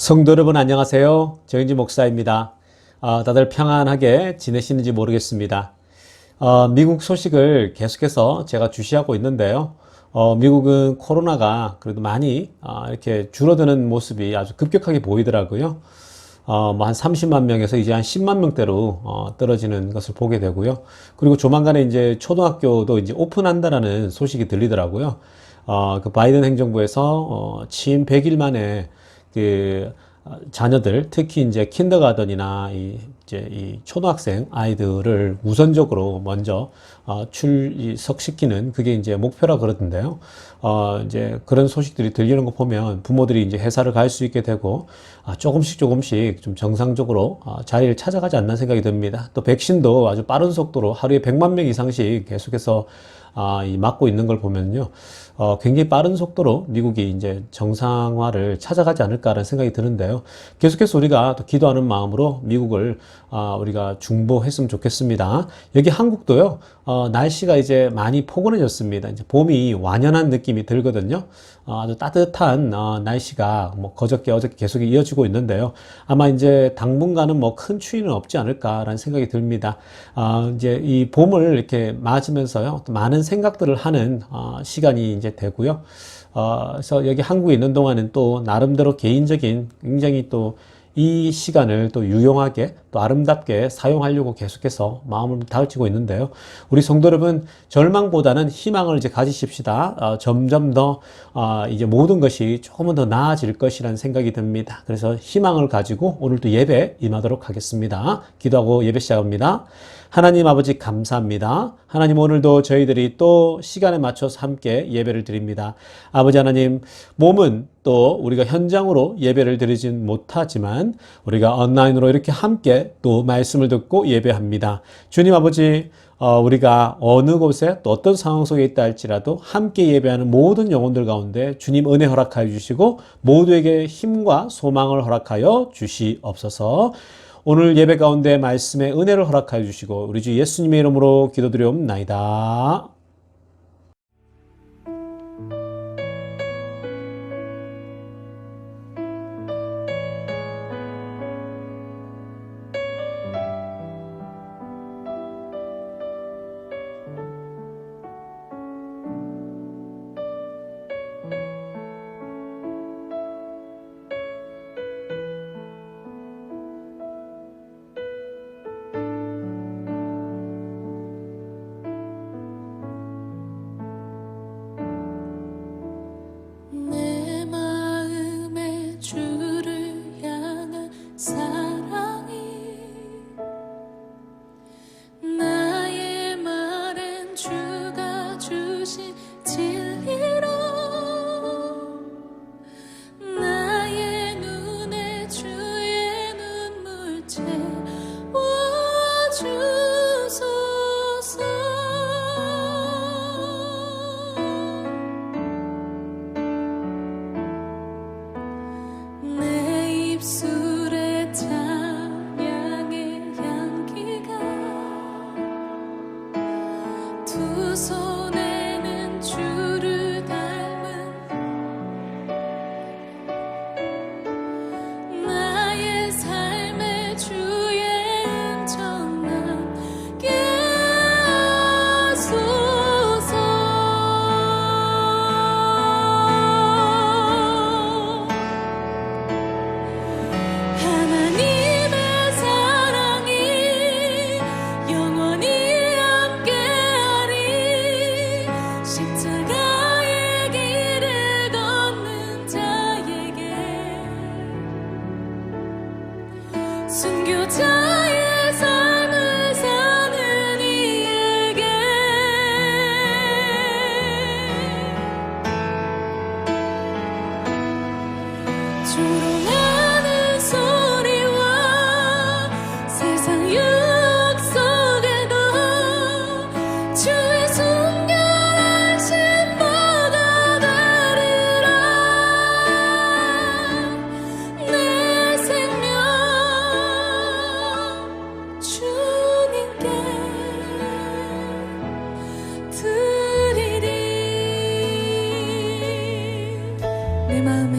성도 여러분 안녕하세요. 정인지 목사입니다. 다들 평안하게 지내시는지 모르겠습니다. 미국 소식을 계속해서 제가 주시하고 있는데요. 미국은 코로나가 그래도 많이 이렇게 줄어드는 모습이 아주 급격하게 보이더라고요. 뭐 한 30만 명에서 이제 한 10만 명대로 떨어지는 것을 보게 되고요. 그리고 조만간에 이제 초등학교도 이제 오픈한다라는 소식이 들리더라고요. 그 바이든 행정부에서 취임 100일 만에 그 자녀들, 특히 이제 킨더가든이나 이제 이 초등학생 아이들을 우선적으로 먼저 출석시키는 그게 이제 목표라 그러던데요. 이제 그런 소식들이 들리는 거 보면 부모들이 이제 회사를 갈 수 있게 되고 조금씩 좀 정상적으로 자리를 찾아가지 않나 생각이 듭니다. 또 백신도 아주 빠른 속도로 하루에 100만 명 이상씩 계속해서 맞고 있는 걸 보면요. 굉장히 빠른 속도로 미국이 이제 정상화를 찾아가지 않을까라는 생각이 드는데요. 계속해서 우리가 또 기도하는 마음으로 미국을 우리가 중보했으면 좋겠습니다. 여기 한국도요. 날씨가 이제 많이 포근해졌습니다. 이제 봄이 완연한 느낌이 들거든요. 아주 따뜻한 날씨가 뭐 그저께 어저께 계속 이어지고 있는데요. 아마 이제 당분간은 뭐 큰 추위는 없지 않을까라는 생각이 듭니다. 이제 이 봄을 이렇게 맞으면서요. 또 많은 생각들을 하는 시간이 이제 되고요. 그래서 여기 한국에 있는 동안은 또 나름대로 개인적인 굉장히 또 이 시간을 또 유용하게 또 아름답게 사용하려고 계속해서 마음을 다지고 있는데요. 우리 성도 여러분, 절망보다는 희망을 이제 가지십시다. 점점 더 이제 모든 것이 조금은 더 나아질 것이라는 생각이 듭니다. 그래서 희망을 가지고 오늘도 예배 임하도록 하겠습니다. 기도하고 예배 시작합니다. 하나님 아버지 감사합니다. 하나님 오늘도 저희들이 또 시간에 맞춰서 함께 예배를 드립니다. 아버지 하나님, 몸은 또 우리가 현장으로 예배를 드리진 못하지만 우리가 온라인으로 이렇게 함께 또 말씀을 듣고 예배합니다. 주님 아버지, 우리가 어느 곳에 또 어떤 상황 속에 있다 할지라도 함께 예배하는 모든 영혼들 가운데 주님 은혜 허락하여 주시고 모두에게 힘과 소망을 허락하여 주시옵소서. 오늘 예배 가운데 말씀의 은혜를 허락하여 주시고 우리 주 예수님의 이름으로 기도드리옵나이다. 내 마음에 주를 향한 사랑이 나의 말엔 주가 주신 진리로 나의 눈에 주의 눈물 채워주소서. 내 입술에 찬양의 향기가 두 손에는 주를 닮은 나의 삶의 주의 은총 남게 하소서. 하나님의 사랑이 영원히 함께하리. 십자가의 길을 걷는 자에게 순교자의 삶을 사는 이에게 조롱하는 소리와 세상 유혹 속에도 주의 순결하신 뭐가 다르라. 내 생명 주님께 드리리. 내 마음에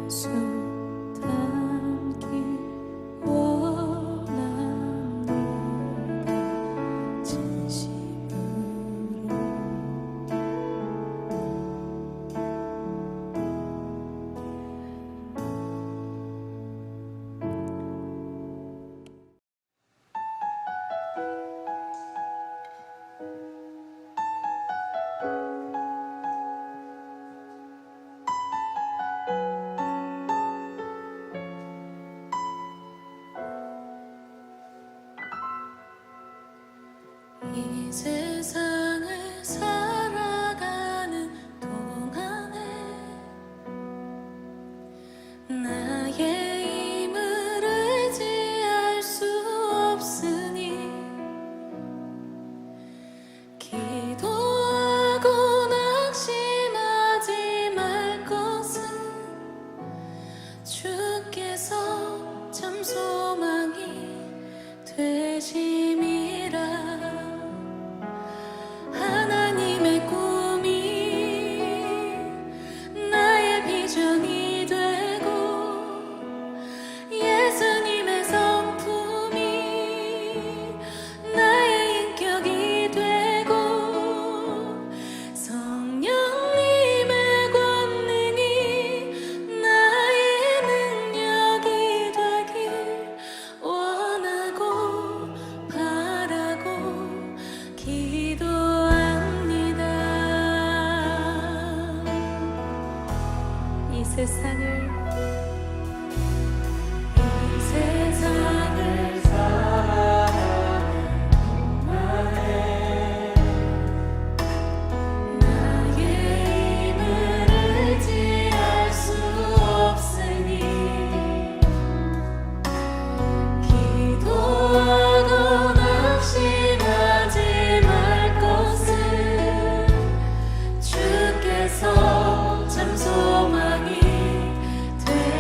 예수 닮기 원합니다. 진심으로 이 세상을 살아가는 동안에 나의 힘을 의지할 수 없으니 기도하고 낙심하지 말 것은 주께서 참 소망이 되심이라. 하나님의 꿈이 나의 비전이 되고 예수님의 성품이 나의 인격이 되고 성령님의 권능이 나의 능력이 되길 원하고 바라고 기도합니다. 이 세상을 살아가는 동안에 나의 힘을 의지할 수 없으니 기도하고 낙심하지 말 것은 주께서 참 소망이 되심이라.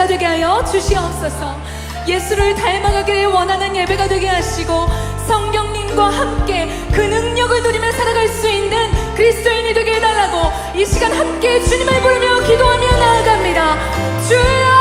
예배가 되게 하여 주시옵소서. 예수를 닮아가기를 원하는 예배가 되게 하시고 성령님과 함께 그 능력을 누리며 살아갈 수 있는 그리스도인이 되게 해달라고 이 시간 함께 주님을 부르며 기도하며 나아갑니다. 주여!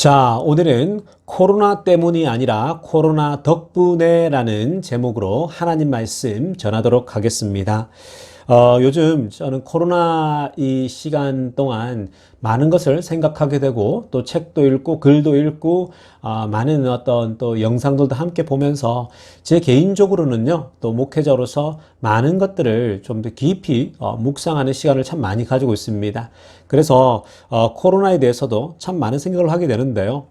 자, 오늘은 코로나 때문이 아니라 코로나 덕분에 라는 제목으로 하나님 말씀 전하도록 하겠습니다. 요즘 저는 코로나 이 시간 동안 많은 것을 생각하게 되고 또 책도 읽고 글도 읽고 많은 어떤 또 영상들도 함께 보면서 제 개인적으로는요, 또 목회자로서 많은 것들을 좀 더 깊이 묵상하는 시간을 참 많이 가지고 있습니다. 그래서 코로나에 대해서도 참 많은 생각을 하게 되는데요.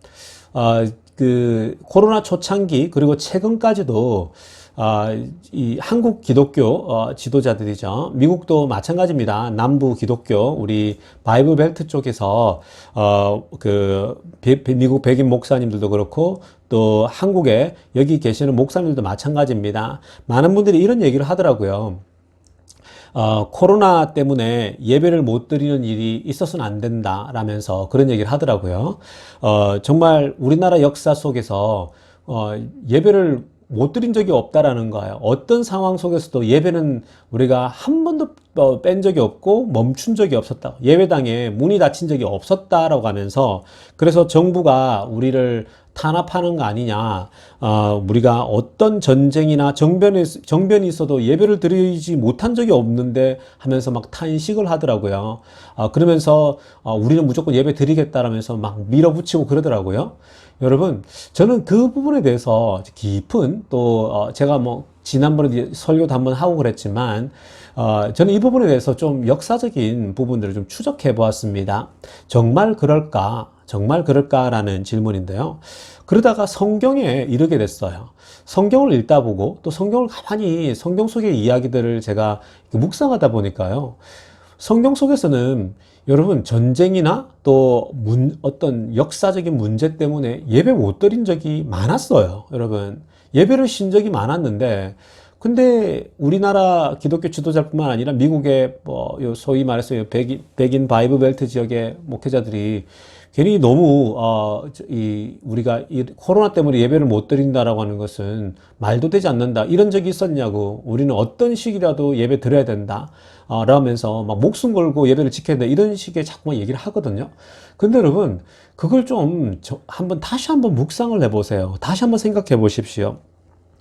그 코로나 초창기 그리고 최근까지도 이 한국 기독교 지도자들이죠. 미국도 마찬가지입니다. 남부 기독교 우리 바이블 벨트 쪽에서 미국 백인 목사님들도 그렇고 또 한국에 여기 계시는 목사님들도 마찬가지입니다. 많은 분들이 이런 얘기를 하더라고요. 코로나 때문에 예배를 못 드리는 일이 있어서는 안 된다라면서 그런 얘기를 하더라고요. 정말 우리나라 역사 속에서 예배를 못 드린 적이 없다라는 거예요. 어떤 상황 속에서도 예배는 우리가 한 번도 뺀 적이 없고 멈춘 적이 없었다. 예배당에 문이 닫힌 적이 없었다라고 하면서 그래서 정부가 우리를 탄압하는 거 아니냐. 우리가 어떤 전쟁이나 정변이 있어도 예배를 드리지 못한 적이 없는데 하면서 막 탄식을 하더라고요. 그러면서 우리는 무조건 예배 드리겠다라면서 막 밀어붙이고 그러더라고요. 여러분, 저는 그 부분에 대해서 깊은 또 제가 뭐 지난번에 설교도 한번 하고 그랬지만 저는 이 부분에 대해서 좀 역사적인 부분들을 좀 추적해 보았습니다. 정말 그럴까? 정말 그럴까라는 질문인데요. 그러다가 성경에 이르게 됐어요. 성경을 읽다 보고 또 성경을 가만히 성경 속의 이야기들을 제가 묵상하다 보니까요. 성경 속에서는 여러분 전쟁이나 또 어떤 역사적인 문제 때문에 예배 못 드린 적이 많았어요. 여러분 예배를 쉰 적이 많았는데 근데 우리나라 기독교 지도자뿐만 아니라 미국의 뭐 소위 말해서 백인 바이블 벨트 지역의 목회자들이 괜히 너무 우리가 이 코로나 때문에 예배를 못 드린다라고 하는 것은 말도 되지 않는다. 이런 적이 있었냐고. 우리는 어떤 식이라도 예배 드려야 된다. 라면서 막 목숨 걸고 예배를 지켜야 된다. 이런 식의 자꾸만 얘기를 하거든요. 근데 여러분 그걸 좀 다시 한번 묵상을 해보세요. 다시 한번 생각해 보십시오.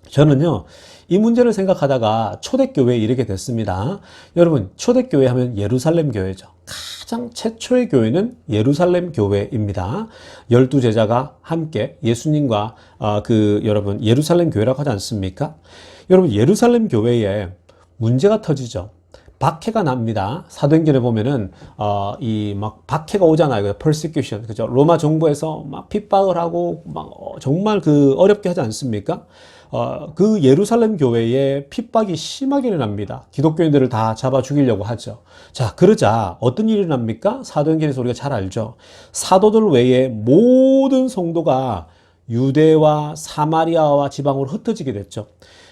저는요, 이 문제를 생각하다가 초대교회에 이르게 됐습니다. 여러분, 초대교회 하면 예루살렘 교회죠. 가장 최초의 교회는 예루살렘 교회입니다. 12제자가 함께 예수님과 여러분 예루살렘 교회라고 하지 않습니까? 여러분 예루살렘 교회에 문제가 터지죠. 박해가 납니다. 사도행전에 보면은 이 막 박해가 오잖아요. persecution, 그죠? 로마 정부에서 막 핍박을 하고 막 정말 어렵게 하지 않습니까? 그 예루살렘 교회에 핍박이 심하게 일어납니다. 기독교인들을 다 잡아 죽이려고 하죠. 자, 그러자 어떤 일이 일어납니까? 사도행전에서 우리가 잘 알죠. 사도들 외에 모든 성도가 유대와 사마리아와 지방으로 흩어지게 됐죠.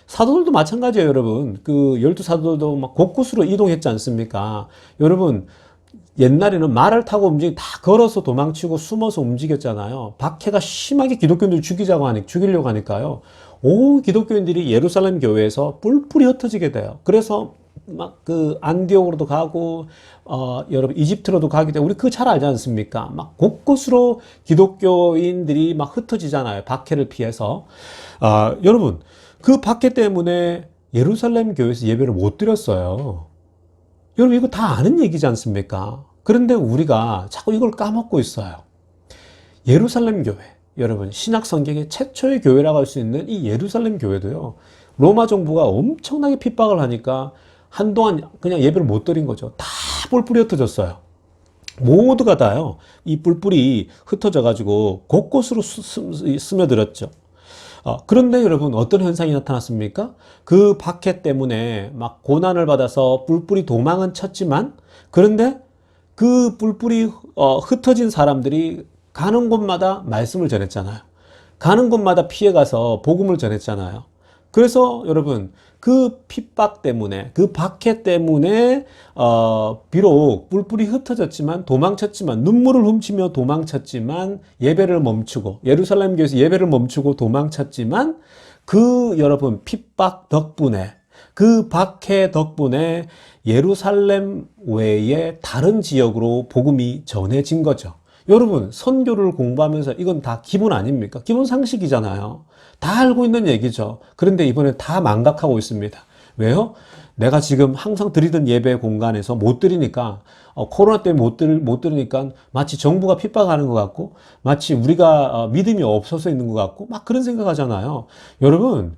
사도들도 마찬가지예요, 여러분. 그 12사도들도 막 곳곳으로 이동했지 않습니까? 여러분, 옛날에는 말을 타고 다 걸어서 도망치고 숨어서 움직였잖아요. 박해가 심하게 기독교인들 죽이려고 하니까요. 온 기독교인들이 예루살렘 교회에서 뿔뿔이 흩어지게 돼요. 그래서 막 안디옥으로도 가고, 여러분, 이집트로도 가기 때문에 우리 그거 잘 알지 않습니까? 막 곳곳으로 기독교인들이 막 흩어지잖아요. 박해를 피해서. 여러분, 그 박해 때문에 예루살렘 교회에서 예배를 못 드렸어요. 여러분, 이거 다 아는 얘기지 않습니까? 그런데 우리가 자꾸 이걸 까먹고 있어요. 예루살렘 교회. 여러분, 신약 성경의 최초의 교회라고 할 수 있는 이 예루살렘 교회도요, 로마 정부가 엄청나게 핍박을 하니까 한동안 그냥 예배를 못 드린 거죠. 다 뿔뿔이 흩어졌어요. 모두가 다요, 이 뿔뿔이 흩어져가지고 곳곳으로 스며들었죠. 그런데 여러분 어떤 현상이 나타났습니까? 그 박해 때문에 막 고난을 받아서 뿔뿔이 도망은 쳤지만, 그런데 그 뿔뿔이 흩어진 사람들이 가는 곳마다 말씀을 전했잖아요. 가는 곳마다 피해가서 복음을 전했잖아요. 그래서 여러분 그 핍박 때문에, 그 박해 때문에 비록 뿔뿔이 흩어졌지만, 도망쳤지만, 눈물을 훔치며 도망쳤지만, 예배를 멈추고, 예루살렘 교회에서 예배를 멈추고 도망쳤지만, 여러분 핍박 덕분에, 그 박해 덕분에 예루살렘 외에 다른 지역으로 복음이 전해진 거죠. 여러분, 선교를 공부하면서 이건 다 기본 아닙니까? 기본 상식이잖아요. 다 알고 있는 얘기죠. 그런데 이번에 다 망각하고 있습니다. 왜요? 내가 지금 항상 드리던 예배 공간에서 못 드리니까, 코로나 때문에 못 드리니까 마치 정부가 핍박하는 것 같고, 마치 우리가 믿음이 없어서 있는 것 같고, 막 그런 생각하잖아요. 여러분,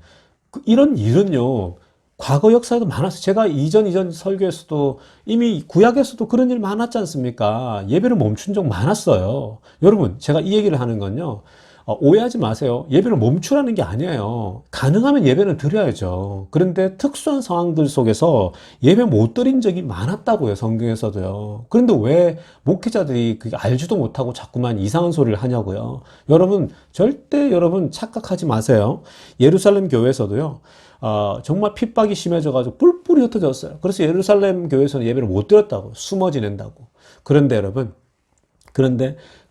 이런 일은요, 과거 역사에도 많았어요. 제가 이전 설교에서도 이미 구약에서도 그런 일 많았지 않습니까? 예배를 멈춘 적 많았어요. 여러분, 제가 이 얘기를 하는 건요, 오해하지 마세요. 예배를 멈추라는 게 아니에요. 가능하면 예배는 드려야죠. 그런데 특수한 상황들 속에서 예배 못 드린 적이 많았다고요, 성경에서도요. 그런데 왜 목회자들이 그게 알지도 못하고 자꾸만 이상한 소리를 하냐고요. 여러분, 절대 여러분 착각하지 마세요. 예루살렘 교회에서도요, 정말 핍박이 심해져가지고 뿔뿔이 흩어졌어요. 그래서 예루살렘 교회에서는 예배를 못 드렸다고, 숨어 지낸다고. 그런데 여러분,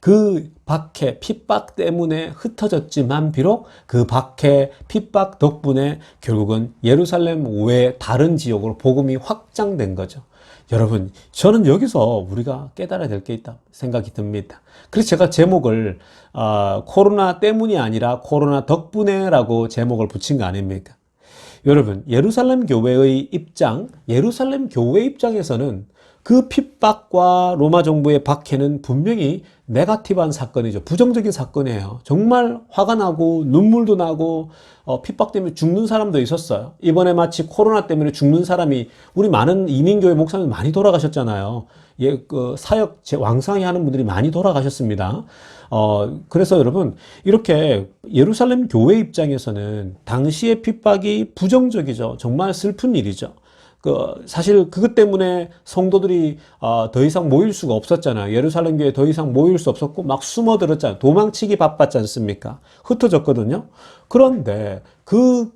그 박해, 핍박 때문에 흩어졌지만 비록 그 박해, 핍박 덕분에 결국은 예루살렘 외 다른 지역으로 복음이 확장된 거죠. 여러분, 저는 여기서 우리가 깨달아야 될 게 있다 생각이 듭니다. 그래서 제가 제목을 코로나 때문이 아니라 코로나 덕분에라고 제목을 붙인 거 아닙니까? 여러분, 예루살렘 교회의 입장, 예루살렘 교회 입장에서는 그 핍박과 로마 정부의 박해는 분명히 네거티브한 사건이죠. 부정적인 사건이에요. 정말 화가 나고 눈물도 나고 핍박 때문에 죽는 사람도 있었어요. 이번에 마치 코로나 때문에 죽는 사람이 우리 많은 이민교회 목사님 많이 돌아가셨잖아요. 사역 왕성히 하는 분들이 많이 돌아가셨습니다. 그래서 여러분, 이렇게 예루살렘 교회 입장에서는 당시의 핍박이 부정적이죠. 정말 슬픈 일이죠. 사실 그것 때문에 성도들이 더 이상 모일 수가 없었잖아요. 예루살렘 교회에 더 이상 모일 수 없었고 막 숨어들었잖아요. 도망치기 바빴지 않습니까? 흩어졌거든요. 그런데 그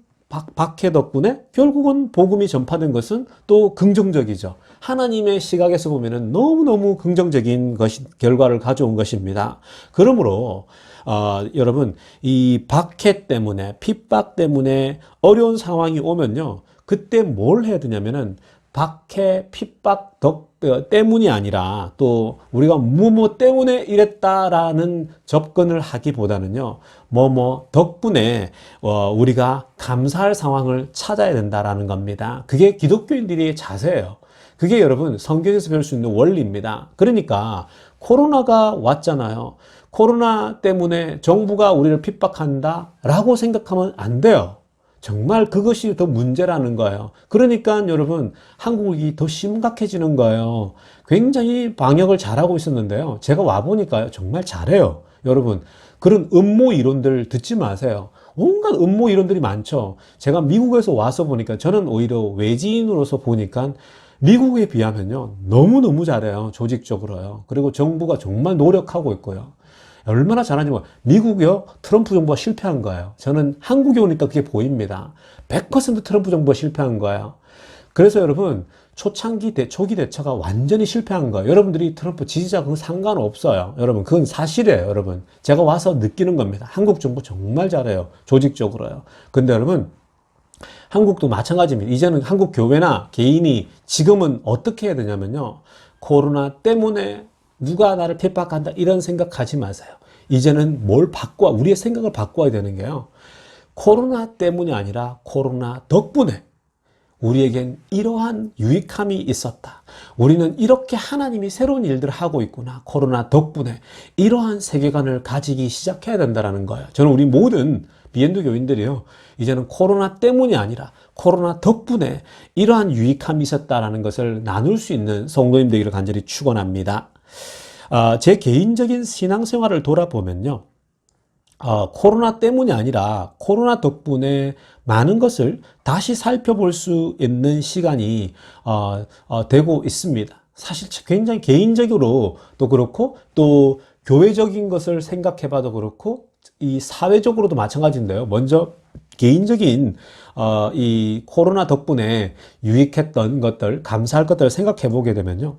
박해 덕분에 결국은 복음이 전파된 것은 또 긍정적이죠. 하나님의 시각에서 보면은 너무너무 긍정적인 결과를 가져온 것입니다. 그러므로 여러분, 이 박해 때문에, 핍박 때문에 어려운 상황이 오면요, 그때 뭘 해야 되냐면은 박해, 핍박 때문이 아니라 또 우리가 뭐뭐 때문에 이랬다라는 접근을 하기보다는요, 뭐뭐 덕분에 우리가 감사할 상황을 찾아야 된다라는 겁니다. 그게 기독교인들의 자세예요. 그게 여러분 성경에서 배울 수 있는 원리입니다. 그러니까 코로나가 왔잖아요. 코로나 때문에 정부가 우리를 핍박한다라고 생각하면 안 돼요. 정말 그것이 더 문제라는 거예요. 그러니까 여러분, 한국이 더 심각해지는 거예요. 굉장히 방역을 잘하고 있었는데요. 제가 와보니까요, 정말 잘해요. 여러분, 그런 음모 이론들 듣지 마세요. 온갖 음모 이론들이 많죠. 제가 미국에서 와서 보니까, 저는 오히려 외지인으로서 보니까 미국에 비하면요, 너무너무 잘해요. 조직적으로요. 그리고 정부가 정말 노력하고 있고요. 얼마나 잘하는지 몰라요. 미국이요, 트럼프 정부가 실패한 거예요. 저는 한국에 오니까 그게 보입니다. 100% 트럼프 정부가 실패한 거예요. 그래서 여러분, 초기 대처가 완전히 실패한 거예요. 여러분들이 트럼프 지지자 그건 상관없어요. 여러분, 그건 사실이에요. 여러분, 제가 와서 느끼는 겁니다. 한국 정부 정말 잘해요. 조직적으로요. 근데 여러분, 한국도 마찬가지입니다. 이제는 한국 교회나 개인이 지금은 어떻게 해야 되냐면요, 코로나 때문에 누가 나를 핍박한다 이런 생각하지 마세요. 이제는 우리의 생각을 바꿔야 되는 게요, 코로나 때문이 아니라 코로나 덕분에 우리에겐 이러한 유익함이 있었다. 우리는 이렇게 하나님이 새로운 일들을 하고 있구나. 코로나 덕분에 이러한 세계관을 가지기 시작해야 된다는 거예요. 저는 우리 모든 비엔드 교인들이요, 이제는 코로나 때문이 아니라 코로나 덕분에 이러한 유익함이 있었다라는 것을 나눌 수 있는 성도님 되기를 간절히 축원합니다. 제 개인적인 신앙생활을 돌아보면요, 코로나 때문이 아니라 코로나 덕분에 많은 것을 다시 살펴볼 수 있는 시간이 되고 있습니다. 사실 굉장히 개인적으로 또 그렇고 또 교회적인 것을 생각해 봐도 그렇고 이 사회적으로도 마찬가지인데요. 먼저 개인적인 이 코로나 덕분에 유익했던 것들, 감사할 것들을 생각해 보게 되면요,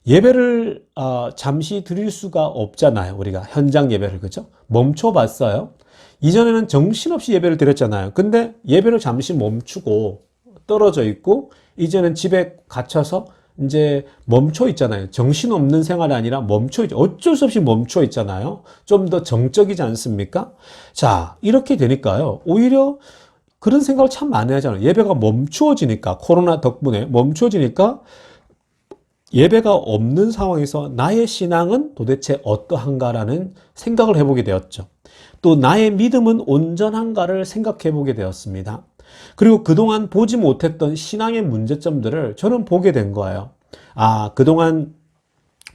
예배를 잠시 드릴 수가 없잖아요. 우리가 현장 예배를, 그죠? 멈춰봤어요. 이전에는 정신없이 예배를 드렸잖아요. 근데 예배를 잠시 멈추고 떨어져 있고, 이제는 집에 갇혀서 이제 멈춰 있잖아요. 정신없는 생활이 아니라 멈춰 있죠. 어쩔 수 없이 멈춰 있잖아요. 좀 더 정적이지 않습니까? 자, 이렇게 되니까요, 오히려 그런 생각을 참 많이 하잖아요. 예배가 멈추어지니까, 코로나 덕분에 멈추어지니까 예배가 없는 상황에서 나의 신앙은 도대체 어떠한가라는 생각을 해보게 되었죠. 또 나의 믿음은 온전한가를 생각해 보게 되었습니다. 그리고 그동안 보지 못했던 신앙의 문제점들을 저는 보게 된 거예요. 그동안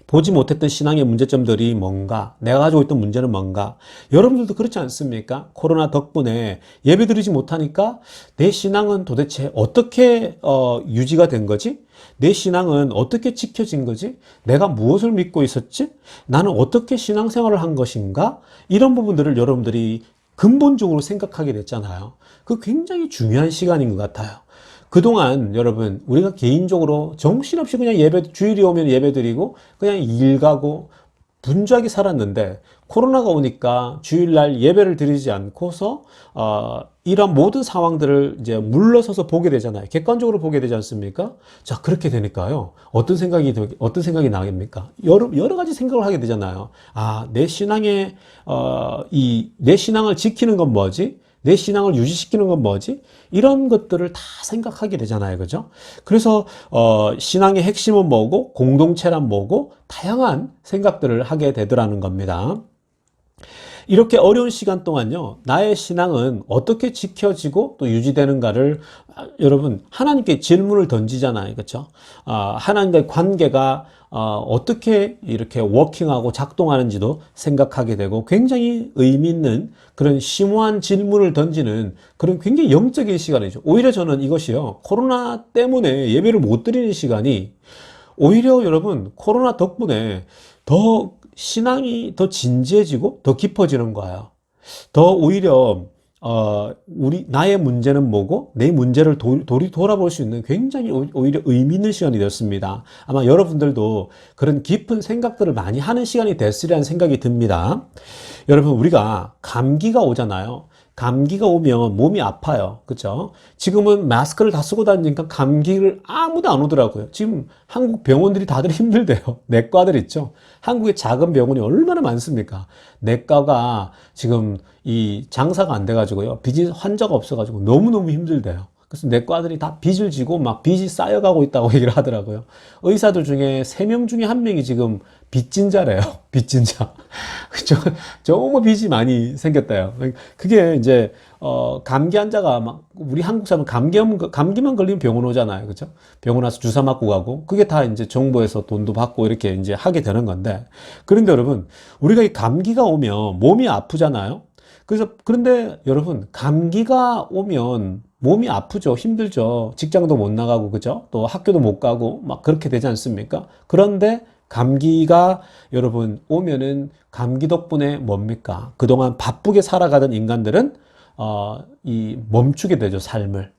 보지 못했던 신앙의 문제점들이 뭔가, 내가 가지고 있던 문제는 뭔가. 여러분들도 그렇지 않습니까? 코로나 덕분에 예배드리지 못하니까 내 신앙은 도대체 어떻게 유지가 된 거지? 내 신앙은 어떻게 지켜진 거지? 내가 무엇을 믿고 있었지? 나는 어떻게 신앙생활을 한 것인가? 이런 부분들을 여러분들이 근본적으로 생각하게 됐잖아요. 그 굉장히 중요한 시간인 것 같아요. 그동안 여러분, 우리가 개인적으로 정신없이 그냥 주일이 오면 예배 드리고 그냥 일 가고 분주하게 살았는데 코로나가 오니까 주일날 예배를 드리지 않고서 이런 모든 상황들을 이제 물러서서 보게 되잖아요. 객관적으로 보게 되지 않습니까? 자, 그렇게 되니까요. 어떤 생각이 나겠습니까? 여러 가지 생각을 하게 되잖아요. 아, 내 신앙의 내 신앙을 지키는 건 뭐지? 내 신앙을 유지시키는 건 뭐지? 이런 것들을 다 생각하게 되잖아요. 그죠? 그래서, 신앙의 핵심은 뭐고, 공동체란 뭐고, 다양한 생각들을 하게 되더라는 겁니다. 이렇게 어려운 시간 동안요, 나의 신앙은 어떻게 지켜지고 또 유지되는가를 여러분, 하나님께 질문을 던지잖아요. 그렇죠? 하나님과의 관계가 어떻게 이렇게 워킹하고 작동하는지도 생각하게 되고 굉장히 의미 있는 그런 심오한 질문을 던지는 그런 굉장히 영적인 시간이죠. 오히려 저는 이것이요, 코로나 때문에 예배를 못 드리는 시간이 오히려 여러분, 코로나 덕분에 더 신앙이 더 진지해지고 더 깊어지는 거예요. 더 오히려 나의 문제는 뭐고 내 문제를 돌아볼 수 있는 굉장히 오히려 의미 있는 시간이 되었습니다. 아마 여러분들도 그런 깊은 생각들을 많이 하는 시간이 됐으리라는 생각이 듭니다. 여러분, 우리가 감기가 오잖아요. 감기가 오면 몸이 아파요. 그렇죠? 지금은 마스크를 다 쓰고 다니니까 감기를 아무도 안 오더라고요. 지금 한국 병원들이 다들 힘들대요. 내과들 있죠. 한국의 작은 병원이 얼마나 많습니까? 내과가 지금 이 장사가 안 돼가지고요. 환자가 없어가지고 너무너무 힘들대요. 그래서 내과들이 다 빚을 지고 막 빚이 쌓여가고 있다고 얘기를 하더라고요. 의사들 중에 3명 중에 1명이 지금 빚진 자래요. 빚진 자. 정말 빚이 많이 생겼다요. 그게 이제, 감기 환자가 막, 우리 한국 사람은 감기만 걸리면 병원 오잖아요. 그죠? 병원 와서 주사 맞고 가고, 그게 다 이제 정부에서 돈도 받고 이렇게 이제 하게 되는 건데. 그런데 여러분, 우리가 이 감기가 오면 몸이 아프잖아요. 그런데 여러분, 감기가 오면 몸이 아프죠. 힘들죠. 직장도 못 나가고, 그죠? 또 학교도 못 가고, 막 그렇게 되지 않습니까? 그런데 감기가 여러분 오면은 감기 덕분에 뭡니까? 그동안 바쁘게 살아가던 인간들은, 멈추게 되죠. 삶을.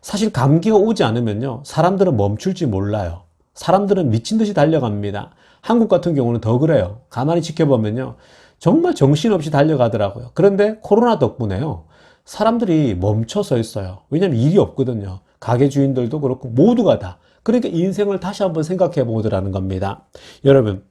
사실 감기가 오지 않으면요, 사람들은 멈출지 몰라요. 사람들은 미친 듯이 달려갑니다. 한국 같은 경우는 더 그래요. 가만히 지켜보면요, 정말 정신없이 달려가더라고요. 그런데 코로나 덕분에요, 사람들이 멈춰서 있어요. 왜냐면 일이 없거든요. 가게 주인들도 그렇고 모두가 다. 그러니까 인생을 다시 한번 생각해 보더라는 겁니다. 여러분,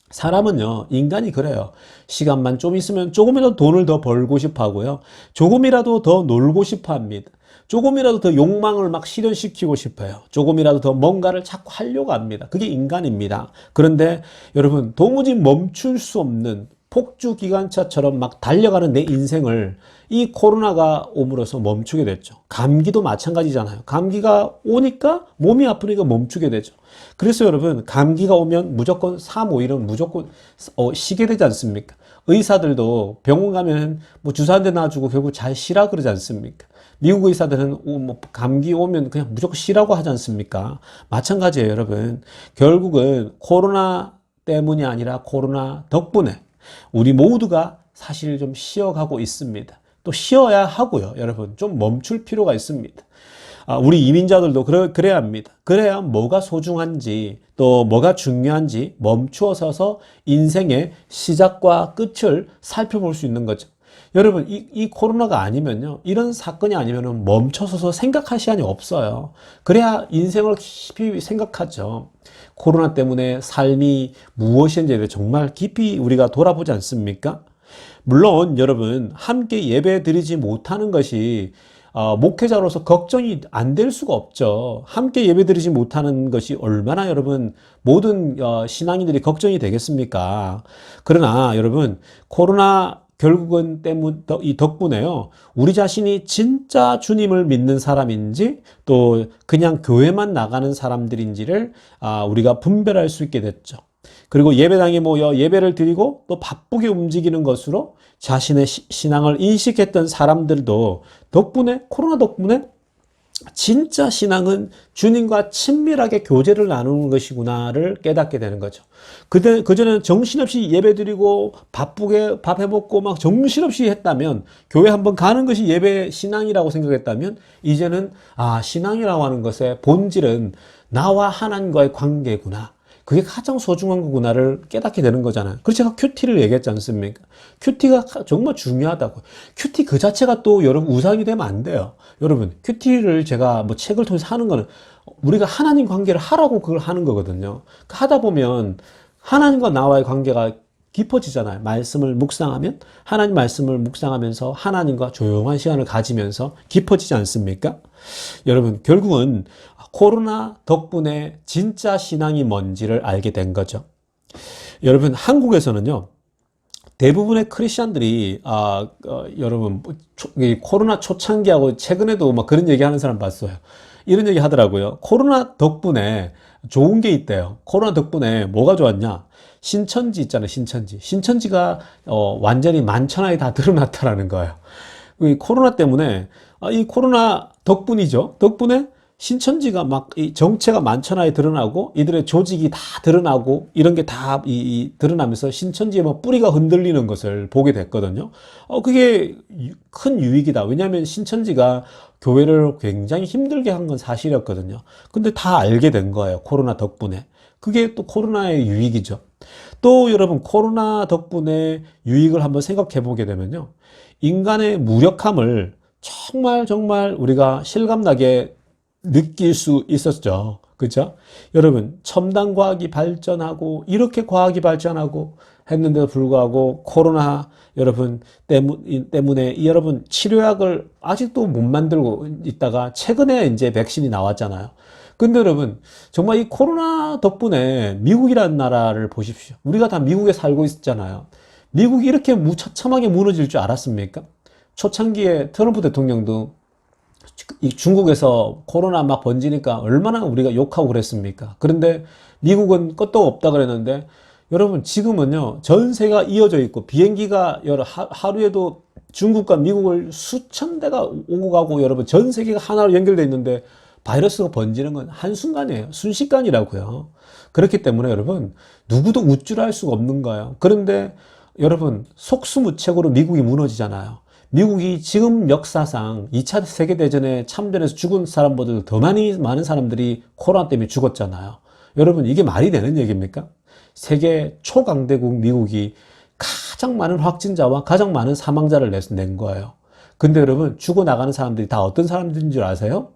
사람은요, 인간이 그래요. 시간만 좀 있으면 조금이라도 돈을 더 벌고 싶어 하고요. 조금이라도 더 놀고 싶어 합니다. 조금이라도 더 욕망을 막 실현시키고 싶어요. 조금이라도 더 뭔가를 자꾸 하려고 합니다. 그게 인간입니다. 그런데 여러분, 도무지 멈출 수 없는 폭주 기관차처럼 막 달려가는 내 인생을 이 코로나가 옴으로써 멈추게 됐죠. 감기도 마찬가지잖아요. 감기가 오니까 몸이 아프니까 멈추게 되죠. 그래서 여러분, 감기가 오면 무조건 3, 5일은 무조건 쉬게 되지 않습니까? 의사들도 병원 가면 뭐 주사 한 대 놔주고 결국 잘 쉬라 그러지 않습니까? 미국 의사들은 뭐 감기 오면 그냥 무조건 쉬라고 하지 않습니까? 마찬가지예요, 여러분. 결국은 코로나 때문이 아니라 코로나 덕분에 우리 모두가 사실 좀 쉬어가고 있습니다. 또 쉬어야 하고요. 여러분, 좀 멈출 필요가 있습니다. 우리 이민자들도 그래야 합니다. 그래야 뭐가 소중한지 또 뭐가 중요한지 멈추어 서서 인생의 시작과 끝을 살펴볼 수 있는 거죠. 여러분, 이 코로나가 아니면요, 이런 사건이 아니면은 멈춰서서 생각할 시간이 없어요. 그래야 인생을 깊이 생각하죠. 코로나 때문에 삶이 무엇인지에 정말 깊이 우리가 돌아보지 않습니까? 물론 여러분, 함께 예배 드리지 못하는 것이 목회자로서 걱정이 안 될 수가 없죠. 함께 예배 드리지 못하는 것이 얼마나 여러분 모든 신앙인들이 걱정이 되겠습니까? 그러나 여러분, 코로나 결국은 이 덕분에요, 우리 자신이 진짜 주님을 믿는 사람인지 또 그냥 교회만 나가는 사람들인지를 우리가 분별할 수 있게 됐죠. 그리고 예배당에 모여 예배를 드리고 또 바쁘게 움직이는 것으로 자신의 신앙을 인식했던 사람들도 코로나 덕분에 진짜 신앙은 주님과 친밀하게 교제를 나누는 것이구나를 깨닫게 되는 거죠. 그전에는 정신없이 예배드리고 바쁘게 밥 해먹고 막 정신없이 했다면, 교회 한번 가는 것이 예배 신앙이라고 생각했다면, 이제는 신앙이라고 하는 것의 본질은 나와 하나님과의 관계구나. 그게 가장 소중한 거구나를 깨닫게 되는 거잖아요. 그래서 제가 큐티를 얘기했지 않습니까? 큐티가 정말 중요하다고. 큐티 그 자체가 또 여러분 우상이 되면 안 돼요. 여러분, 큐티를 제가 뭐 책을 통해서 하는 거는 우리가 하나님 관계를 하라고 그걸 하는 거거든요. 하다 보면 하나님과 나와의 관계가 깊어지잖아요. 말씀을 묵상하면, 하나님 말씀을 묵상하면서 하나님과 조용한 시간을 가지면서 깊어지지 않습니까? 여러분, 결국은 코로나 덕분에 진짜 신앙이 뭔지를 알게 된 거죠. 여러분, 한국에서는요, 대부분의 크리스천들이, 여러분, 이 코로나 초창기하고 최근에도 막 그런 얘기 하는 사람 봤어요. 이런 얘기 하더라고요. 코로나 덕분에 좋은 게 있대요. 코로나 덕분에 뭐가 좋았냐? 신천지 있잖아요, 신천지. 신천지가, 완전히 만천하에 다 드러났다라는 거예요. 이 코로나 때문에, 이 코로나 덕분이죠. 덕분에 신천지가 막 이 정체가 만천하에 드러나고 이들의 조직이 다 드러나고 이런 게 다 드러나면서 신천지의 뭐 뿌리가 흔들리는 것을 보게 됐거든요. 그게 큰 유익이다. 왜냐하면 신천지가 교회를 굉장히 힘들게 한 건 사실이었거든요. 근데 다 알게 된 거예요. 코로나 덕분에. 그게 또 코로나의 유익이죠. 또 여러분, 코로나 덕분에 유익을 한번 생각해 보게 되면요. 인간의 무력함을 정말 우리가 실감나게 느낄 수 있었죠. 그죠? 여러분, 첨단 과학이 발전하고, 이렇게 과학이 발전하고 했는데도 불구하고, 코로나 여러분 때문에 여러분 치료약을 아직도 못 만들고 있다가 최근에 이제 백신이 나왔잖아요. 근데 여러분, 정말 이 코로나 덕분에 미국이라는 나라를 보십시오. 우리가 다 미국에 살고 있잖아요. 미국이 이렇게 무차참하게 무너질 줄 알았습니까? 초창기에 트럼프 대통령도 이 중국에서 코로나 막 번지니까 얼마나 우리가 욕하고 그랬습니까? 그런데 미국은 끄떡 없다 그랬는데 여러분, 지금은요, 전 세계가 이어져 있고 비행기가 하루에도 중국과 미국을 수천 대가 오고 가고 여러분, 전 세계가 하나로 연결되어 있는데 바이러스가 번지는 건 한순간이에요. 순식간이라고요. 그렇기 때문에 여러분, 누구도 우쭐할 수가 없는 거예요. 그런데 여러분, 속수무책으로 미국이 무너지잖아요. 미국이 지금 역사상 2차 세계대전에 참전해서 죽은 사람보다 더 많은 사람들이 코로나 때문에 죽었잖아요. 여러분, 이게 말이 되는 얘기입니까? 세계 초강대국 미국이 가장 많은 확진자와 가장 많은 사망자를 낸 거예요. 근데 여러분, 죽어나가는 사람들이 다 어떤 사람들인 줄 아세요?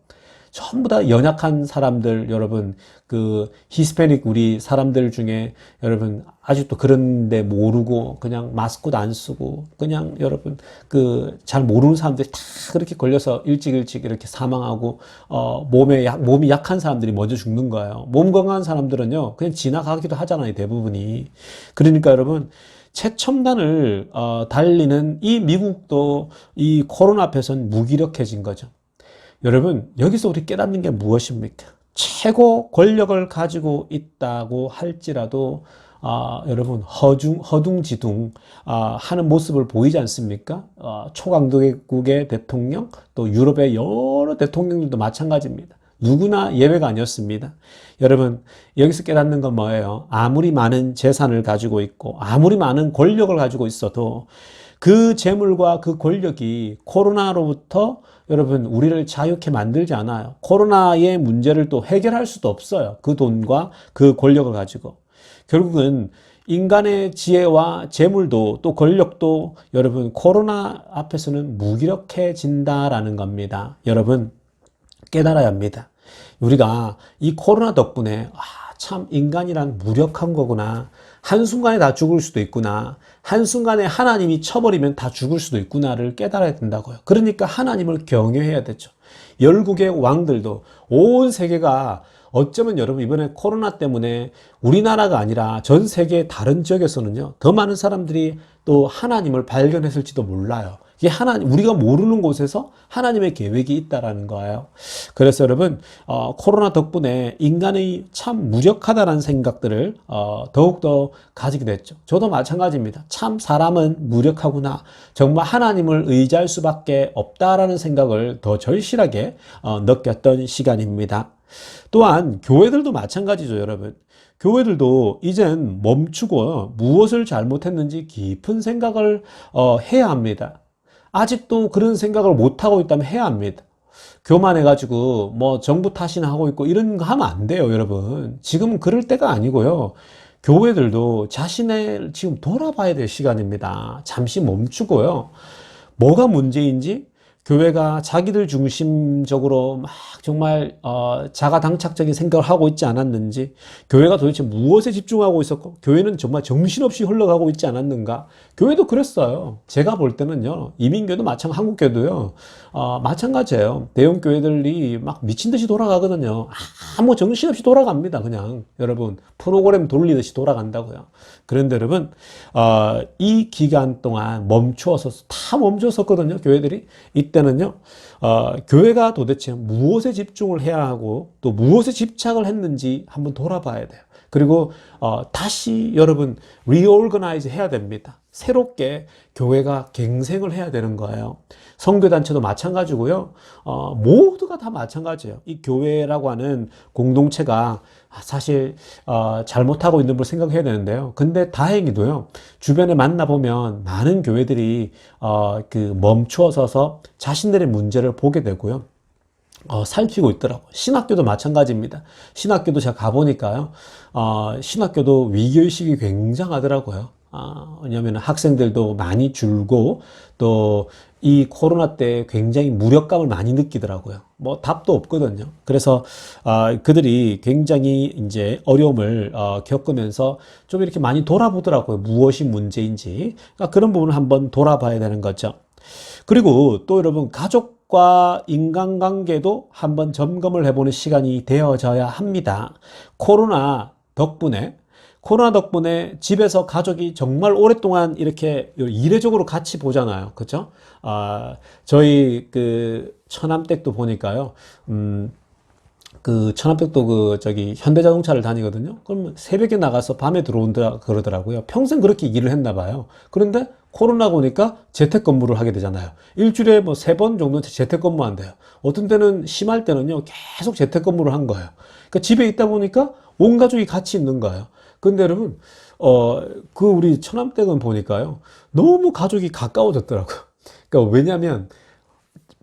전부 다 연약한 사람들, 여러분, 그 히스패닉 우리 사람들 중에 여러분 아직도 그런데 모르고 그냥 마스크도 안 쓰고 그냥 여러분 그 잘 모르는 사람들이 다 그렇게 걸려서 일찍 이렇게 사망하고 몸이 약한 사람들이 먼저 죽는 거예요. 몸 건강한 사람들은요 그냥 지나가기도 하잖아요, 대부분이. 그러니까 여러분, 최첨단을 달리는 이 미국도 이 코로나 앞에서는 무기력해진 거죠. 여러분, 여기서 우리 깨닫는 게 무엇입니까? 최고 권력을 가지고 있다고 할지라도 여러분, 허둥지둥 하는 모습을 보이지 않습니까? 초강대국의 대통령, 또 유럽의 여러 대통령들도 마찬가지입니다. 누구나 예외가 아니었습니다. 여러분, 여기서 깨닫는 건 뭐예요? 아무리 많은 재산을 가지고 있고 아무리 많은 권력을 가지고 있어도 그 재물과 그 권력이 코로나로부터 여러분 우리를 자유케 만들지 않아요. 코로나의 문제를 또 해결할 수도 없어요. 그 돈과 그 권력을 가지고. 결국은 인간의 지혜와 재물도 또 권력도 여러분 코로나 앞에서는 무기력해진다라는 겁니다. 여러분, 깨달아야 합니다. 우리가 이 코로나 덕분에 참 인간이란 무력한 거구나. 한순간에 다 죽을 수도 있구나. 한순간에 하나님이 쳐버리면 다 죽을 수도 있구나를 깨달아야 된다고요. 그러니까 하나님을 경외해야 되죠. 열국의 왕들도 온 세계가 어쩌면 여러분 이번에 코로나 때문에 우리나라가 아니라 전 세계 다른 지역에서는요 더 많은 사람들이 또 하나님을 발견했을지도 몰라요. 이게 우리가 모르는 곳에서 하나님의 계획이 있다라는 거예요. 그래서 여러분, 코로나 덕분에 인간의 참 무력하다라는 생각들을 더욱더 가지게 됐죠. 저도 마찬가지입니다. 참 사람은 무력하구나. 정말 하나님을 의지할 수밖에 없다라는 생각을 더 절실하게 느꼈던 시간입니다. 또한 교회들도 마찬가지죠, 여러분. 교회들도 이젠 멈추고 무엇을 잘못했는지 깊은 생각을 해야 합니다. 아직도 그런 생각을 못하고 있다면 해야 합니다. 교만해가지고 뭐 정부 탓이나 하고 있고 이런 거 하면 안 돼요, 여러분. 지금은 그럴 때가 아니고요. 교회들도 자신을 지금 돌아봐야 될 시간입니다. 잠시 멈추고요. 뭐가 문제인지 교회가 자기들 중심적으로 막 정말 자가당착적인 생각을 하고 있지 않았는지, 교회가 도대체 무엇에 집중하고 있었고, 교회는 정말 정신없이 흘러가고 있지 않았는가. 교회도 그랬어요. 제가 볼 때는요, 이민교도 한국교도요, 마찬가지예요. 대형 교회들이 막 미친 듯이 돌아가거든요. 아무 정신없이 돌아갑니다. 그냥 여러분 프로그램 돌리듯이 돌아간다고요. 그런데 여러분 이 기간 동안 다 멈춰섰거든요. 교회들이. 이때는요, 교회가 도대체 무엇에 집중을 해야 하고 또 무엇에 집착을 했는지 한번 돌아봐야 돼요. 그리고 다시 여러분 리오르거나이즈 해야 됩니다. 새롭게 교회가 갱생을 해야 되는 거예요. 선교단체도 마찬가지고요. 모두가 다 마찬가지예요. 이 교회라고 하는 공동체가 사실 잘못하고 있는 걸 생각해야 되는데요. 근데 다행히도요, 주변에 만나보면 많은 교회들이 멈추어서서 자신들의 문제를 보게 되고요. 살피고 있더라고요. 신학교도 마찬가지입니다. 신학교도 제가 가보니까요, 신학교도 위기의식이 굉장하더라고요. 왜냐하면 학생들도 많이 줄고 또 이 코로나 때 굉장히 무력감을 많이 느끼더라고요. 뭐 답도 없거든요. 그래서 그들이 굉장히 이제 어려움을 겪으면서 좀 이렇게 많이 돌아보더라고요. 무엇이 문제인지. 그러니까 그런 부분을 한번 돌아봐야 되는 거죠. 그리고 또 여러분, 가족과 인간관계도 한번 점검을 해보는 시간이 되어져야 합니다. 코로나 덕분에 집에서 가족이 정말 오랫동안 이렇게 이례적으로 같이 보잖아요. 그죠? 저희 처남댁도 보니까요. 처남댁도 현대자동차를 다니거든요. 그럼 새벽에 나가서 밤에 들어온다 그러더라고요. 평생 그렇게 일을 했나 봐요. 그런데 코로나가 오니까 재택근무를 하게 되잖아요. 일주일에 뭐 3번 정도는 재택근무한대요. 어떤 때는 심할 때는요, 계속 재택근무를 한 거예요. 그러니까 집에 있다 보니까 온 가족이 같이 있는 거예요. 근데 여러분, 우리 처남댁은 보니까요, 너무 가족이 가까워졌더라고요. 그러니까 왜냐면,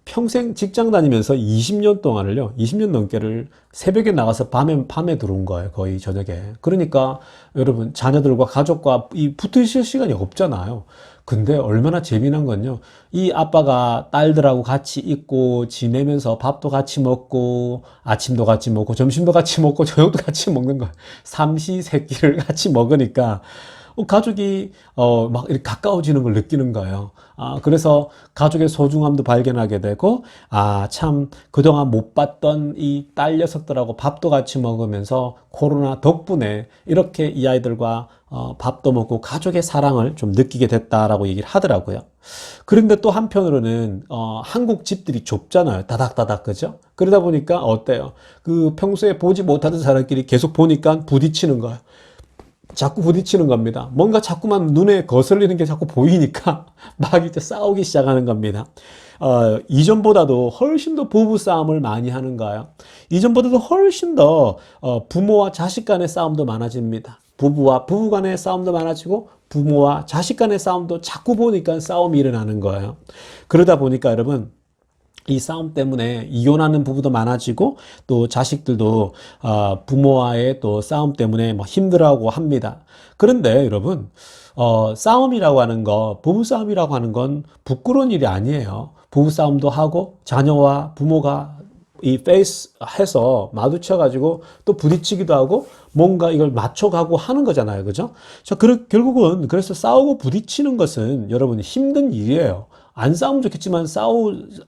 평생 직장 다니면서 20년 동안을요, 20년 넘게를 새벽에 나가서 밤에 들어온 거예요. 거의 저녁에. 그러니까 여러분, 자녀들과 가족과 붙어 있을 시간이 없잖아요. 근데 얼마나 재미난 건요, 이 아빠가 딸들하고 같이 있고 지내면서 밥도 같이 먹고 아침도 같이 먹고 점심도 같이 먹고 저녁도 같이 먹는 거예요. 삼시세끼를 같이 먹으니까 가족이 막 이렇게 가까워지는 걸 느끼는 거예요. 그래서 가족의 소중함도 발견하게 되고, 참 그동안 못 봤던 이 딸 녀석들하고 밥도 같이 먹으면서 코로나 덕분에 이렇게 이 아이들과 밥도 먹고 가족의 사랑을 좀 느끼게 됐다라고 얘기를 하더라고요. 그런데 또 한편으로는 한국 집들이 좁잖아요. 다닥다닥, 그죠? 그러다 보니까 어때요? 평소에 보지 못하던 사람끼리 계속 보니까 부딪히는 거예요. 자꾸 부딪히는 겁니다. 뭔가 자꾸만 눈에 거슬리는 게 자꾸 보이니까 막 이제 싸우기 시작하는 겁니다. 이전보다도 훨씬 더 부부 싸움을 많이 하는 거예요. 이전보다도 훨씬 더 부모와 자식 간의 싸움도 많아집니다. 부부와 부부 간의 싸움도 많아지고 부모와 자식 간의 싸움도 자꾸 보니까 싸움이 일어나는 거예요. 그러다 보니까 여러분, 이 싸움 때문에 이혼하는 부부도 많아지고 또 자식들도 부모와의 또 싸움 때문에 뭐 힘들어하고 합니다. 그런데 여러분, 싸움이라고 하는 거, 부부싸움이라고 하는 건 부끄러운 일이 아니에요. 부부싸움도 하고 자녀와 부모가 해서 마주쳐가지고 또 부딪히기도 하고 뭔가 이걸 맞춰가고 하는 거잖아요. 그죠? 결국은 그래서 싸우고 부딪히는 것은 여러분 힘든 일이에요. 안 싸우면 좋겠지만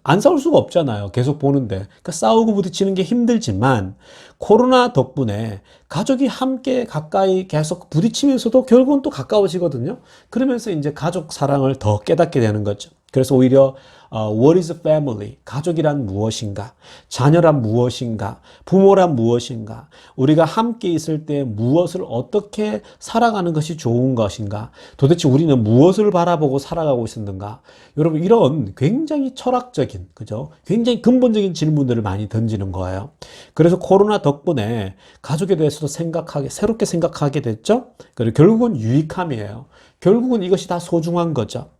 안 싸울 수가 없잖아요. 계속 보는데. 그러니까 싸우고 부딪히는 게 힘들지만 코로나 덕분에 가족이 함께 가까이 계속 부딪히면서도 결국은 또 가까워지거든요. 그러면서 이제 가족 사랑을 더 깨닫게 되는 거죠. 그래서 오히려 What is a family? 가족이란 무엇인가? 자녀란 무엇인가? 부모란 무엇인가? 우리가 함께 있을 때 무엇을 어떻게 살아가는 것이 좋은 것인가? 도대체 우리는 무엇을 바라보고 살아가고 있었는가? 여러분, 이런 굉장히 철학적인, 그죠? 굉장히 근본적인 질문들을 많이 던지는 거예요. 그래서 코로나 덕분에 가족에 대해서도 새롭게 생각하게 됐죠? 그리고 결국은 유익함이에요. 결국은 이것이 다 소중한 거죠.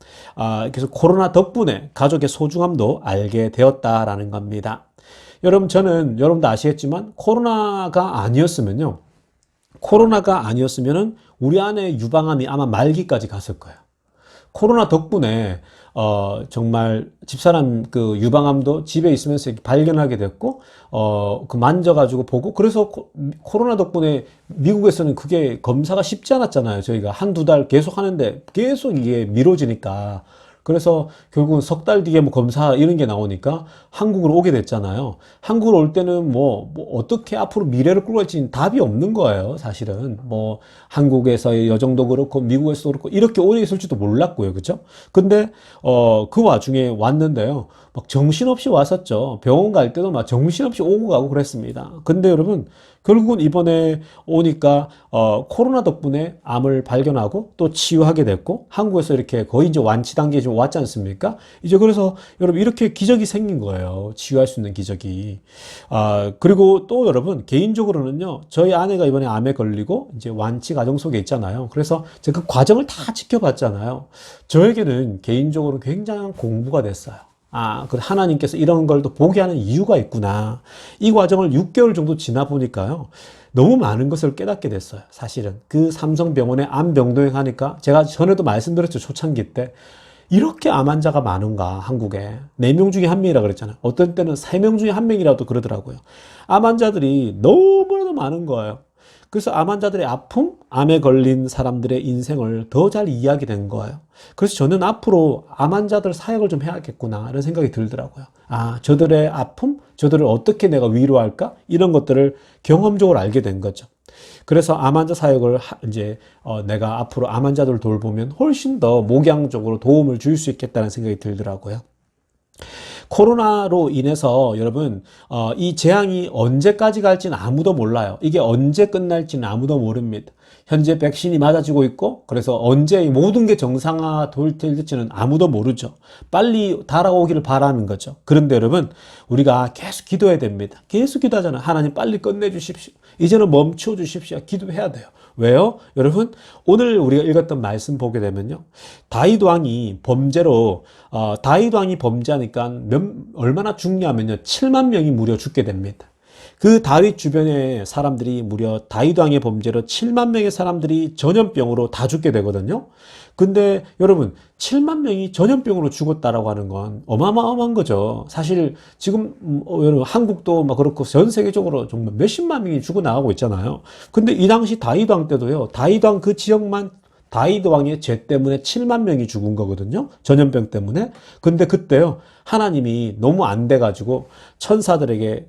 그래서 코로나 덕분에 가족의 소중함도 알게 되었다라는 겁니다. 여러분, 저는 여러분도 아시겠지만 코로나가 아니었으면은 우리 안에 유방암이 아마 말기까지 갔을 거예요. 코로나 덕분에 정말 집사람 그 유방암도 집에 있으면서 이렇게 발견하게 됐고 그 만져가지고 보고, 그래서 코로나 덕분에 미국에서는 그게 검사가 쉽지 않았잖아요. 저희가 한두 달 계속 하는데 계속 이게 미뤄지니까, 그래서 결국은 석 달 뒤에 뭐 검사 이런 게 나오니까 한국으로 오게 됐잖아요. 한국으로 올 때는 뭐 어떻게 앞으로 미래를 끌고 갈지 답이 없는 거예요, 사실은. 뭐 한국에서의 여정도 그렇고 미국에서도 그렇고 이렇게 오래 있을지도 몰랐고요. 그죠? 근데 그 와중에 왔는데요. 막 정신없이 왔었죠. 병원 갈 때도 막 정신없이 오고 가고 그랬습니다. 근데 여러분, 결국은 이번에 오니까 코로나 덕분에 암을 발견하고 또 치유하게 됐고, 한국에서 이렇게 거의 이제 완치 단계에 좀 왔지 않습니까? 이제 그래서 여러분 이렇게 기적이 생긴 거예요. 치유할 수 있는 기적이. 그리고 또 여러분, 개인적으로는요, 저희 아내가 이번에 암에 걸리고 이제 완치 과정 속에 있잖아요. 그래서 제가 그 과정을 다 지켜봤잖아요. 저에게는 개인적으로 굉장한 공부가 됐어요. 그 하나님께서 이런 걸 또 보게 하는 이유가 있구나. 이 과정을 6개월 정도 지나 보니까요, 너무 많은 것을 깨닫게 됐어요. 사실은 그 삼성병원에 암병동행 하니까, 제가 전에도 말씀드렸죠, 초창기 때. 이렇게 암 환자가 많은가, 한국에. 4명 중에 1명이라 그랬잖아요. 어떤 때는 3명 중에 1명이라도 그러더라고요. 암 환자들이 너무나도 많은 거예요. 그래서 암 환자들의 아픔, 암에 걸린 사람들의 인생을 더 잘 이해하게 된 거예요. 그래서 저는 앞으로 암 환자들 사역을 좀 해야겠구나, 이런 생각이 들더라고요. 저들의 아픔, 저들을 어떻게 내가 위로할까? 이런 것들을 경험적으로 알게 된 거죠. 그래서 암 환자 사역을 이제 내가 앞으로 암 환자들을 돌보면 훨씬 더 목양적으로 도움을 줄 수 있겠다는 생각이 들더라고요. 코로나로 인해서 여러분, 이 재앙이 언제까지 갈지는 아무도 몰라요. 이게 언제 끝날지는 아무도 모릅니다. 현재 백신이 맞아지고 있고, 그래서 언제 모든 게 정상화 될지는 아무도 모르죠. 빨리 달아오기를 바라는 거죠. 그런데 여러분, 우리가 계속 기도해야 됩니다. 계속 기도하잖아요. 하나님 빨리 끝내주십시오. 이제는 멈춰 주십시오. 기도해야 돼요. 왜요? 여러분, 오늘 우리가 읽었던 말씀 보게 되면요, 다윗 왕이 범죄하니까 얼마나 죽냐면요, 7만 명이 무려 죽게 됩니다. 그 다윗 주변의 사람들이 무려 다윗 왕의 범죄로 7만 명의 사람들이 전염병으로 다 죽게 되거든요. 근데 여러분, 7만 명이 전염병으로 죽었다라고 하는 건 어마어마한 거죠. 사실 지금 여러분, 한국도 막 그렇고 전 세계적으로 정말 몇십만 명이 죽어나가고 있잖아요. 근데 이 당시 다윗 왕 때도요, 다윗 왕 그 지역만 다윗 왕의 죄 때문에 7만 명이 죽은 거거든요. 전염병 때문에. 근데 그때요, 하나님이 너무 안 돼가지고 천사들이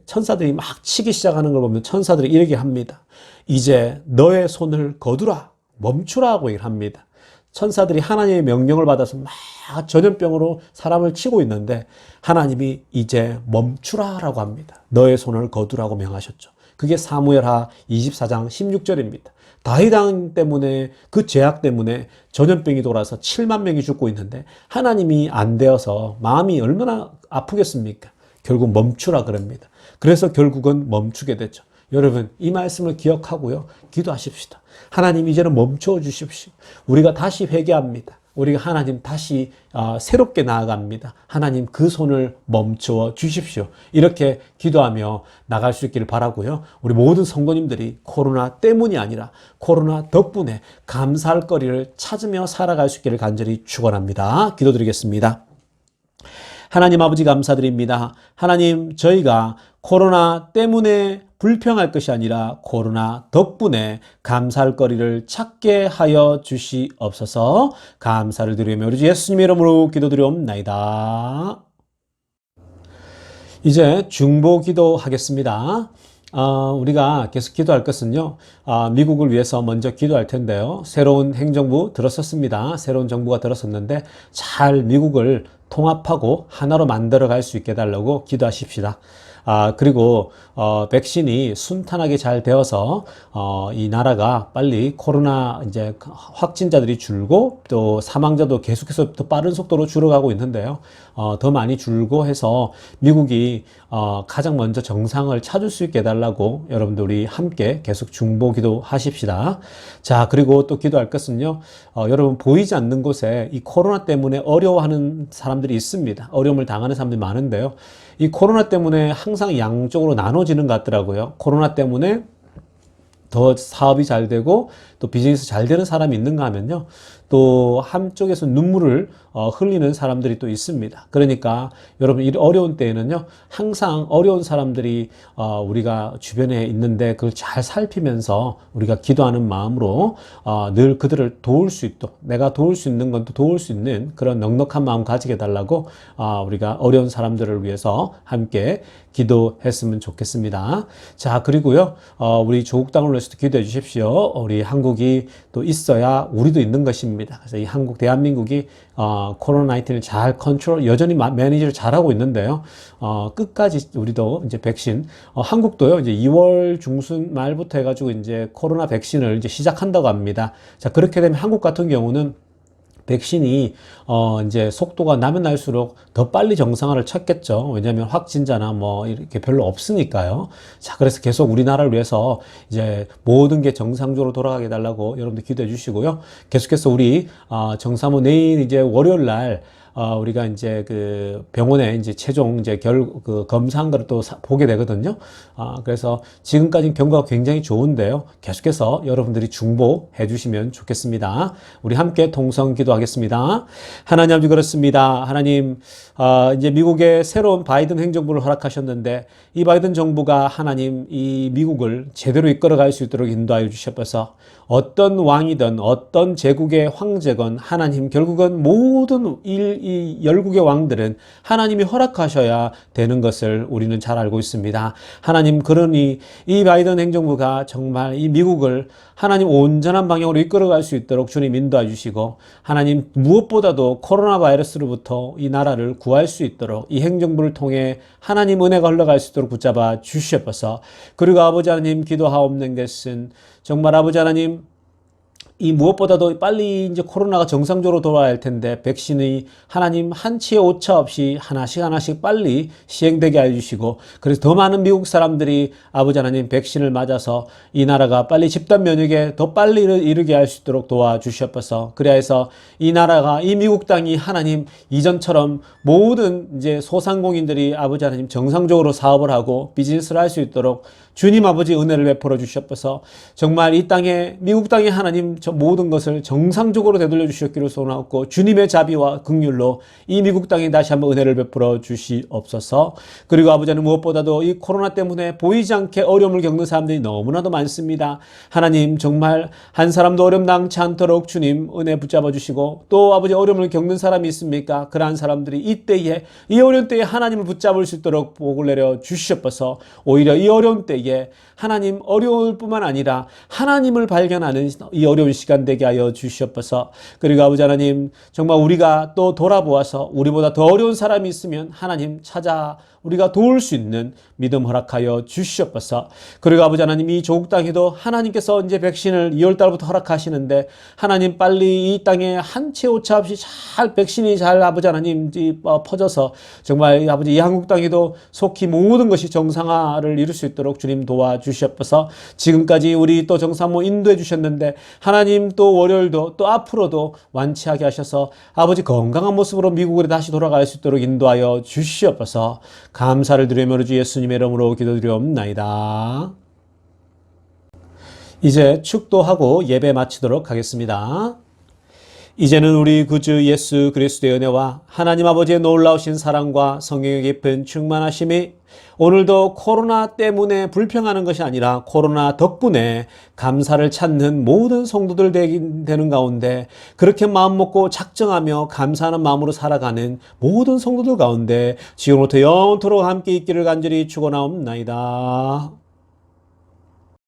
막 치기 시작하는 걸 보면 천사들이 이렇게 합니다. 이제 너의 손을 거두라, 멈추라고 얘기를 합니다. 천사들이 하나님의 명령을 받아서 막 전염병으로 사람을 치고 있는데, 하나님이 이제 멈추라라고 합니다. 너의 손을 거두라고 명하셨죠. 그게 사무엘하 24장 16절입니다. 다윗 왕 때문에, 그 죄악 때문에 전염병이 돌아서 7만 명이 죽고 있는데, 하나님이 안 되어서 마음이 얼마나 아프겠습니까? 결국 멈추라 그럽니다. 그래서 결국은 멈추게 됐죠. 여러분, 이 말씀을 기억하고요, 기도하십시다. 하나님, 이제는 멈춰 주십시오. 우리가 다시 회개합니다. 우리가 하나님 다시 새롭게 나아갑니다. 하나님, 그 손을 멈춰 주십시오. 이렇게 기도하며 나갈 수 있기를 바라고요. 우리 모든 성도님들이 코로나 때문이 아니라 코로나 덕분에 감사할 거리를 찾으며 살아갈 수 있기를 간절히 축원합니다. 기도드리겠습니다. 하나님 아버지, 감사드립니다. 하나님, 저희가 코로나 때문에 불평할 것이 아니라 코로나 덕분에 감사할 거리를 찾게 하여 주시옵소서. 감사를 드리며 우리 주 예수님의 이름으로 기도드리옵나이다. 이제 중보 기도하겠습니다. 우리가 계속 기도할 것은요, 미국을 위해서 먼저 기도할 텐데요, 새로운 행정부 들어섰습니다. 새로운 정부가 들어섰는데 잘 미국을 통합하고 하나로 만들어 갈 수 있게 해달라고 기도하십시다. 그리고 백신이 순탄하게 잘 되어서 이 나라가 빨리 코로나 이제 확진자들이 줄고 또 사망자도 계속해서 더 빠른 속도로 줄어가고 있는데요. 더 많이 줄고 해서 미국이 가장 먼저 정상을 찾을 수 있게 해달라고 여러분들 우리 함께 계속 중보 기도하십시다. 자, 그리고 또 기도할 것은요. 여러분 보이지 않는 곳에 이 코로나 때문에 어려워하는 사람들이 있습니다. 어려움을 당하는 사람들이 많은데요. 이 코로나 때문에 항상 양쪽으로 나눠지는 것 같더라고요. 코로나 때문에 더 사업이 잘 되고 또 비즈니스 잘 되는 사람이 있는가 하면요. 또 한쪽에서 눈물을 흘리는 사람들이 또 있습니다. 그러니까 여러분 이 어려운 때에는요. 항상 어려운 사람들이 우리가 주변에 있는데 그걸 잘 살피면서 우리가 기도하는 마음으로 늘 그들을 도울 수 있도록 내가 도울 수 있는 건 또 도울 수 있는 그런 넉넉한 마음 가지게 해달라고 우리가 어려운 사람들을 위해서 함께 기도했으면 좋겠습니다. 자, 그리고요. 우리 조국 땅을 위해서도 기도해 주십시오. 우리 한국이 또 있어야 우리도 있는 것입니다. 그래서 이 한국 대한민국이 코로나19를 잘 컨트롤 여전히 매니지를 잘하고 있는데요. 끝까지 우리도 이제 백신 한국도요. 이제 2월 중순 말부터 해가지고 이제 코로나 백신을 이제 시작한다고 합니다. 자, 그렇게 되면 한국 같은 경우는 백신이 이제 속도가 나면 날수록 더 빨리 정상화를 찾겠죠. 왜냐하면 확진자나 뭐 이렇게 별로 없으니까요. 자, 그래서 계속 우리나라를 위해서 이제 모든 게 정상적으로 돌아가게 해달라고 여러분들 기도해 주시고요. 계속해서 우리 정사모 내일 이제 월요일 날 우리가 이제 그 병원에 이제 최종 이제 검사한 거를 또 보게 되거든요. 그래서 지금까지는 경과가 굉장히 좋은데요. 계속해서 여러분들이 중보해 주시면 좋겠습니다. 우리 함께 통성 기도하겠습니다. 하나님 아버지 그렇습니다. 하나님, 이제 미국의 새로운 바이든 행정부를 허락하셨는데 이 바이든 정부가 하나님 이 미국을 제대로 이끌어갈 수 있도록 인도하여 주셔서 어떤 왕이든 어떤 제국의 황제건 하나님 결국은 모든 이 열국의 왕들은 하나님이 허락하셔야 되는 것을 우리는 잘 알고 있습니다. 하나님 그러니 이 바이든 행정부가 정말 이 미국을 하나님 온전한 방향으로 이끌어갈 수 있도록 주님 인도해 주시고 하나님 무엇보다도 코로나 바이러스로부터 이 나라를 구할 수 있도록 이 행정부를 통해 하나님 은혜가 흘러갈 수 있도록 붙잡아 주시옵소서. 그리고 아버지 하나님 기도하옵는 것은 정말 아버지 하나님 이 무엇보다도 빨리 이제 코로나가 정상적으로 돌아야 할 텐데 백신이 하나님 한치의 오차 없이 하나씩 빨리 시행되게 해주시고 그래서 더 많은 미국 사람들이 아버지 하나님 백신을 맞아서 이 나라가 빨리 집단 면역에 더 빨리 이르게 할 수 있도록 도와주시옵소서. 그래서 이 나라가 이 미국 땅이 하나님 이전처럼 모든 이제 소상공인들이 아버지 하나님 정상적으로 사업을 하고 비즈니스를 할 수 있도록 주님 아버지 은혜를 베풀어 주시옵소서. 정말 이 땅에 미국 땅에 하나님 저 모든 것을 정상적으로 되돌려 주셨기를 소원하고 주님의 자비와 긍휼로 이 미국 땅에 다시 한번 은혜를 베풀어 주시옵소서. 그리고 아버지 하나님 무엇보다도 이 코로나 때문에 보이지 않게 어려움을 겪는 사람들이 너무나도 많습니다. 하나님 정말 한 사람도 어려움 당치 않도록 주님 은혜 붙잡아 주시고 또 아버지 어려움을 겪는 사람이 있습니까? 그러한 사람들이 이때에 이 어려운 때에 하나님을 붙잡을 수 있도록 복을 내려 주시옵소서. 오히려 이 어려운 때에 하나님 어려울 뿐만 아니라 하나님을 발견하는 이 어려운 시간 되게 하여 주시옵소서. 그리고 아버지 하나님 정말 우리가 또 돌아보아서 우리보다 더 어려운 사람이 있으면 하나님 찾아 우리가 도울 수 있는 믿음 허락하여 주시옵소서. 그리고 아버지 하나님 이 조국 땅에도 하나님께서 이제 백신을 2월 달부터 허락하시는데 하나님 빨리 이 땅에 한 채 오차 없이 잘 백신이 잘 아버지 하나님 퍼져서 정말 아버지 이 한국 땅에도 속히 모든 것이 정상화를 이룰 수 있도록 주님 도와주시옵소서. 지금까지 우리 또 정사모 인도해 주셨는데 하나님 또 월요일도 또 앞으로도 완치하게 하셔서 아버지 건강한 모습으로 미국으로 다시 돌아갈 수 있도록 인도하여 주시옵소서. 감사를 드리며 주 예수님의 이름으로 기도드리옵나이다. 이제 축도하고 예배 마치도록 하겠습니다. 이제는 우리 구주 예수 그리스도의 은혜와 하나님 아버지의 놀라우신 사랑과 성령의 깊은 충만하심이 오늘도 코로나 때문에 불평하는 것이 아니라 코로나 덕분에 감사를 찾는 모든 성도들 되는 가운데 그렇게 마음 먹고 작정하며 감사하는 마음으로 살아가는 모든 성도들 가운데 지금부터 영원토록 함께 있기를 간절히 축원하옵나이다.